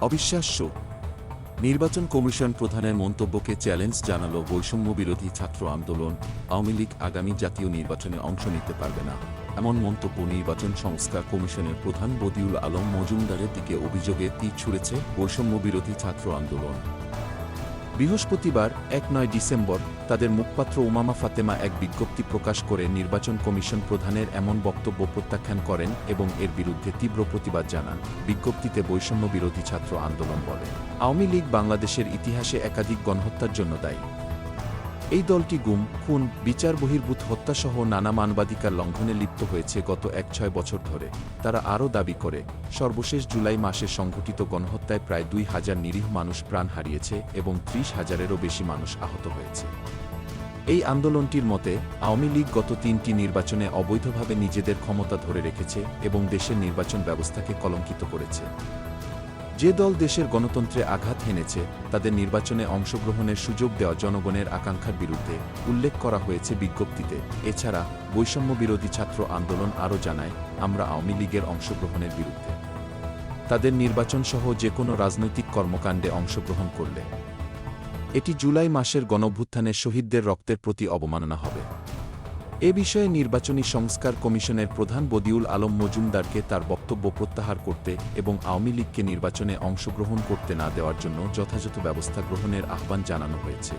অবিশ্বাস্য। নির্বাচন কমিশন প্রধানের মন্তব্যকে চ্যালেঞ্জ জানালো বৈষম্য বিরোধী ছাত্র আন্দোলন। আওয়ামী লীগ আগামী জাতীয় নির্বাচনে অংশ নিতে পারবে না, এমন মন্তব্য নির্বাচন সংস্কার কমিশনের প্রধান বদিউল আলম মজুমদারের দিকে অভিযোগে তীর ছুঁড়েছে বৈষম্য বিরোধী ছাত্র আন্দোলন। বৃহস্পতিবার ১ ডিসেম্বর তাদের মুখপাত্র উমামা ফাতেমা এক বিজ্ঞপ্তি প্রকাশ করে নির্বাচন কমিশন প্রধানের এমন বক্তব্য প্রত্যাখ্যান করেন এবং এর বিরুদ্ধে তীব্র প্রতিবাদ জানান। বিজ্ঞপ্তিতে বৈষম্য বিরোধী ছাত্র আন্দোলন বলে, আওয়ামী লীগ বাংলাদেশের ইতিহাসে একাধিক গণহত্যার জন্য দায়ী। এই দলটি গুম, খুন, বিচার বহির্ভূত হত্যাসহ নানা মানবাধিকার লঙ্ঘনে লিপ্ত হয়েছে গত ১-৬ বছর ধরে। তারা আরও দাবি করে, সর্বশেষ জুলাই মাসে সংঘটিত গণহত্যায় প্রায় ২,০০০ নিরীহ মানুষ প্রাণ হারিয়েছে এবং ৩০,০০০-এরও বেশি মানুষ আহত হয়েছে। এই আন্দোলনটির মতে, আওয়ামী লীগ গত ৩টি নির্বাচনে অবৈধভাবে নিজেদের ক্ষমতা ধরে রেখেছে এবং দেশের নির্বাচন ব্যবস্থাকে কলঙ্কিত করেছে। যে দল দেশের গণতন্ত্রে আঘাত হেনেছে তাদের নির্বাচনে অংশগ্রহণের সুযোগ দেওয়া জনগণের আকাঙ্ক্ষার বিরুদ্ধে উল্লেখ করা হয়েছে বিজ্ঞপ্তিতে। এছাড়া বৈষম্য বিরোধী ছাত্র আন্দোলন আরও জানায়, আমরা আওয়ামী লীগের অংশগ্রহণের বিরুদ্ধে। তাদের নির্বাচনসহ যে কোনো রাজনৈতিক কর্মকাণ্ডে অংশগ্রহণ করলে এটি জুলাই মাসের গণঅভ্যুত্থানের শহীদদের রক্তের প্রতি অবমাননা হবে। এ বিষয়ে নির্বাচনী সংস্কার কমিশনের প্রধান বদিউল আলম মজুমদারকে তার বক্তব্য প্রত্যাহার করতে এবং আওয়ামী লীগকে নির্বাচনে অংশগ্রহণ করতে না দেওয়ার জন্য যথাযথ ব্যবস্থা গ্রহণের আহ্বান জানানো হয়েছে।